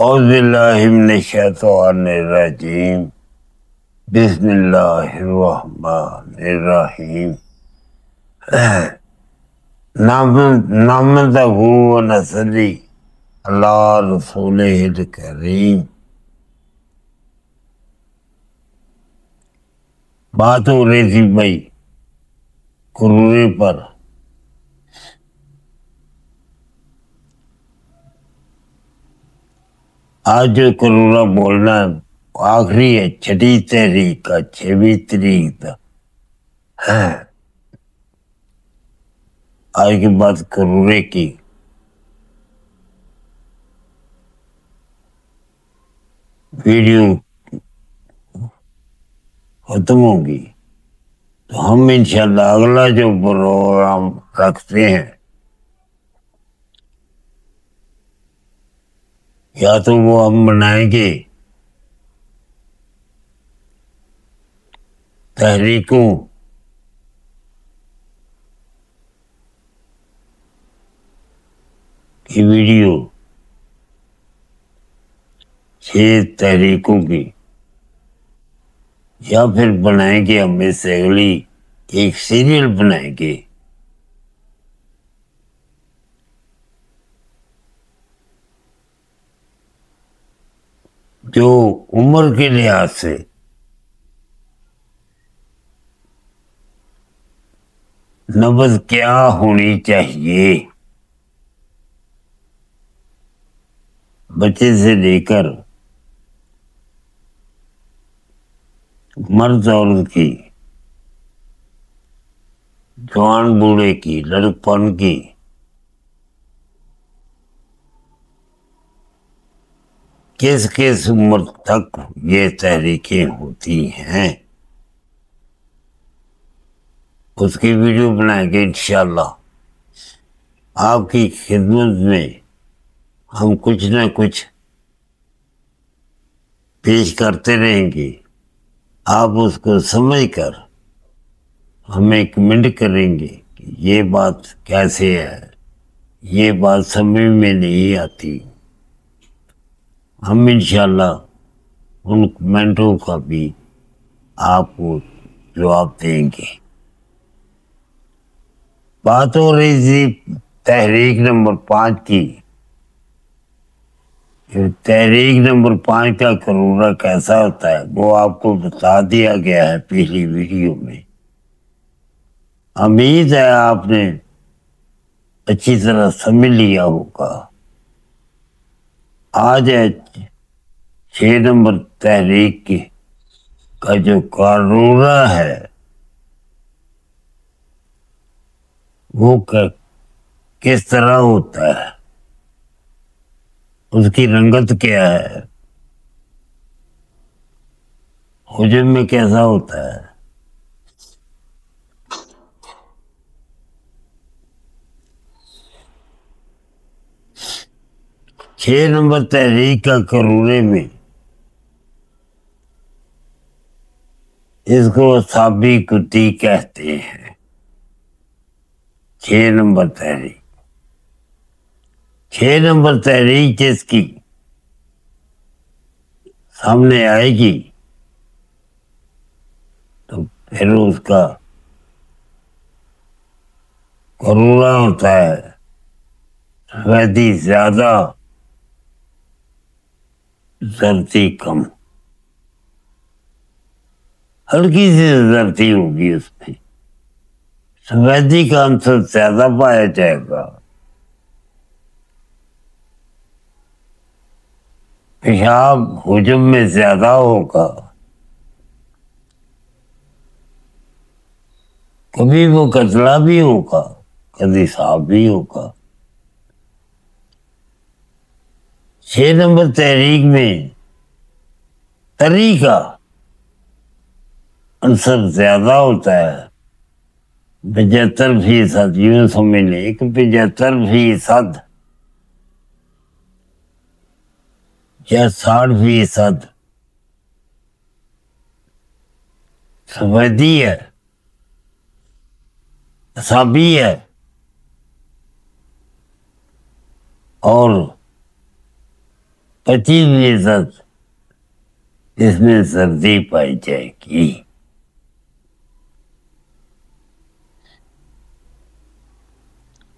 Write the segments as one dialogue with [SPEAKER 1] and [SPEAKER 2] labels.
[SPEAKER 1] औज़ुबिल्लाहिमिनश्शैतानिर्रजीम बिस्मिल्लाहिर्रहमानिर्रहीम नहमदुहु व नसल्ली अला रसूलिहिल करीम। बात हो रही थी भाई कुरूरे पर। आज जो कुरूरा बोलना आखिरी है, छठी तहरीक का 6वीं तारीख का है। आज की बात कुरूरे की। वीडियो खत्म होगी तो हम इंशाल्लाह अगला जो प्रोग्राम रखते हैं, या तो वो हम बनाएंगे तहरीकों की वीडियो, 6 तहरीकों की, या फिर बनाएंगे हम इससे अगली एक सीरियल बनाएंगे। जो उम्र के लिहाज से नब्ज क्या होनी चाहिए, बच्चे से लेकर मर्द औरत की, जवान बूढ़े की, लड़कपन की, किस किस उम्र तक ये तहरीकें होती हैं, उसकी वीडियो बनाएंगे इंशाल्लाह। आपकी खिदमत में हम कुछ ना कुछ पेश करते रहेंगे। आप उसको समझकर हमें कमेंट करेंगे कि ये बात कैसे है, ये बात समझ में नहीं आती। हम इंशाल्लाह उन कमेंटों का भी आपको जवाब देंगे। बात हो रही थी तहरीक नंबर 5 की। तहरीक नंबर 5 का करूरा कैसा होता है वो आपको बता दिया गया है पिछली वीडियो में। उम्मीद है आपने अच्छी तरह समझ लिया होगा। आज है 6 नंबर तहरीक की का जो करूरा है वो किस तरह होता है, उसकी रंगत क्या है, हुजूम में कैसा होता है। छह नंबर तहरीक का करूरे में इसको साबी कुत्ती कहते हैं। 6 नंबर तहरीक, 6 नंबर तहरीक जिसकी सामने आएगी तो फिर उसका करूरा होता है सफेदी ज्यादा, जर्दी कम। हल्की सी जर्दी होगी उसमें, सफेदी का अंतर ज्यादा पाया जाएगा। पेशाब हुजूम में ज्यादा होगा, कभी वो कतला भी होगा, कभी साफ भी होगा। 6 नंबर तहरीक में तरी का अंसर ज्यादा होता है। 75% यूं समझ लें कि 75% या 60% सफेदी है, साबी है, और 25% इसमें सर्दी पाई जाएगी।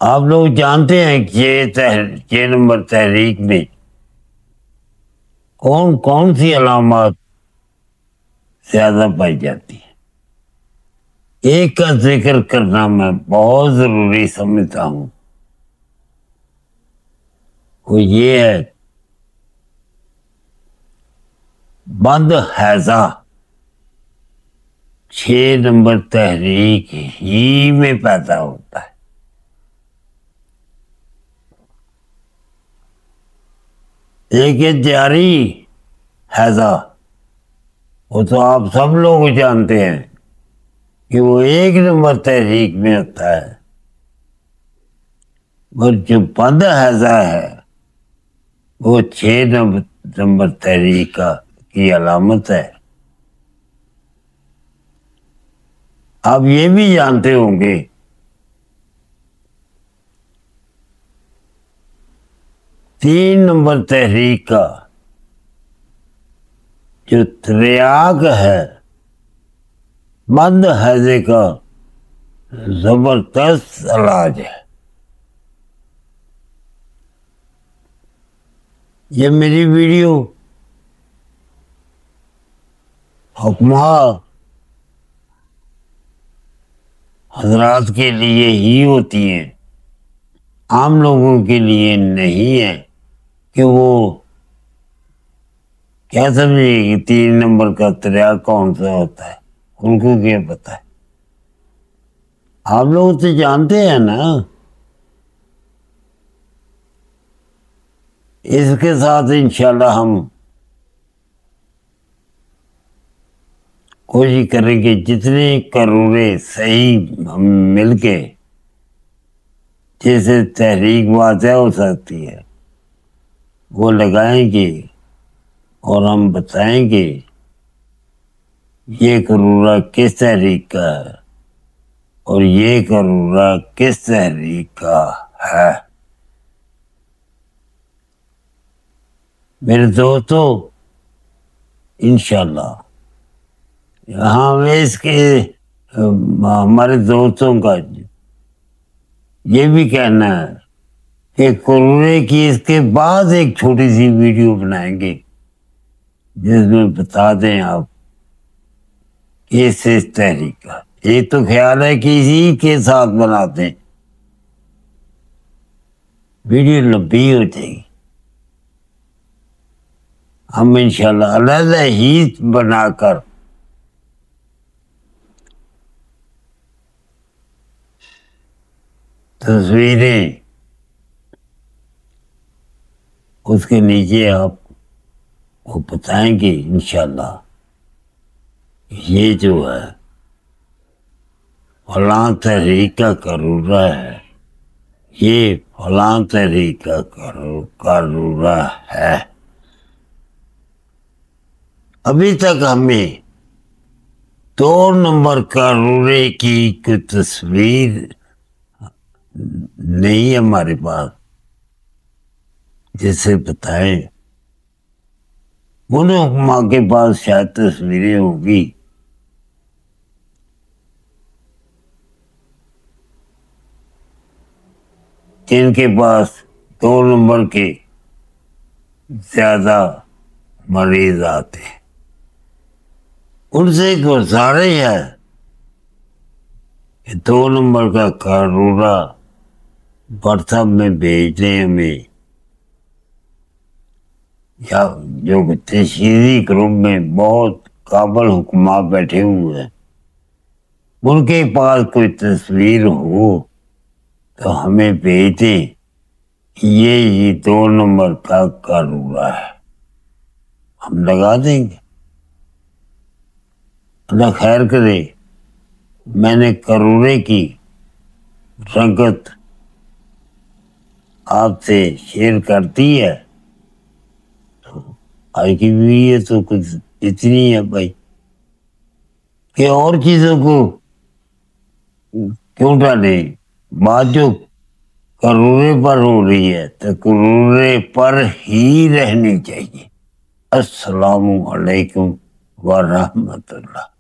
[SPEAKER 1] आप लोग जानते हैं कि ये नंबर तहरीक में कौन कौन सी अलामत ज्यादा पाई जाती है? एक का जिक्र करना मैं बहुत जरूरी समझता हूं, वो ये है बंद हैजा। 6 नंबर तहरीक ही में पैदा होता है। एक है जारी हैजा, वो तो आप सब लोग जानते हैं कि वो 1 नंबर तहरीक में होता है। और जो बंद हैजा है वो 6 नंबर तहरीक की अलामत है। आप ये भी जानते होंगे 3 नंबर तहरीक का जो त्रियाग है बंद हैजे का जबरदस्त इलाज है। ये मेरी वीडियो हुक्मा हजरात के लिए ही होती है, आम लोगों के लिए नहीं है कि वो क्या समझे कि 3 नंबर का त्रियाग कौन सा होता है। उनको क्या पता है? आप लोग तो जानते हैं ना। इसके साथ इंशाल्लाह हम कोशिश करेंगे जितने करोड़े सही हम मिलके जैसे तहरीक वाज़ह हो सकती है वो लगाएंगे और हम बताएंगे ये करोड़ा किस तहरीक का है और ये करोड़ा किस तहरीक का है। मेरे दोस्तों, इंशाल्लाह यहाँ इसके हमारे दोस्तों का ये भी कहना है कि कोरोना की इसके बाद एक छोटी सी वीडियो बनाएंगे जिसमें बता दें आप कि इस तहरीक का। एक तो ख्याल है कि इसी के साथ बनाते हैं, वीडियो लंबी हो जाएगी। हम इंशाल्लाह अलग ही बनाकर तस्वीरें उसके नीचे आपको बताएंगे इंशाल्लाह ये जो है फलां तहरीका करूरा है, ये फलां तहरीका करूरा है। अभी तक हमें 2 नंबर करूरे की कोई तस्वीर नहीं है हमारे पास जिसे बताएं। उन हुक्मा के पास शायद तस्वीरें होगी। जिनके पास 2 नंबर के ज्यादा मरीज आते हैं उनसे गुजारिश है कि 2 नंबर का करूरा व्हाट्सएप में भेज दें हमें, या जो तशहीरी ग्रुप में बहुत काबल हुक्मा बैठे हुए हैं उनके पास कोई तस्वीर हो तो हमें भेज दें कि ये 2 नंबर का करूरा है, हम लगा देंगे। अल्लाह खैर करे। मैंने करूरे की रंगत आपसे शेयर कर दी है, तो आज की वीडियो तो कुछ इतनी है भाई कि और चीजों को क्यों डाले। बात जो करूरे पर हो रही है तो करूरे पर ही रहनी चाहिए। अस्सलामु अलैकुम व रहमतुल्लाह।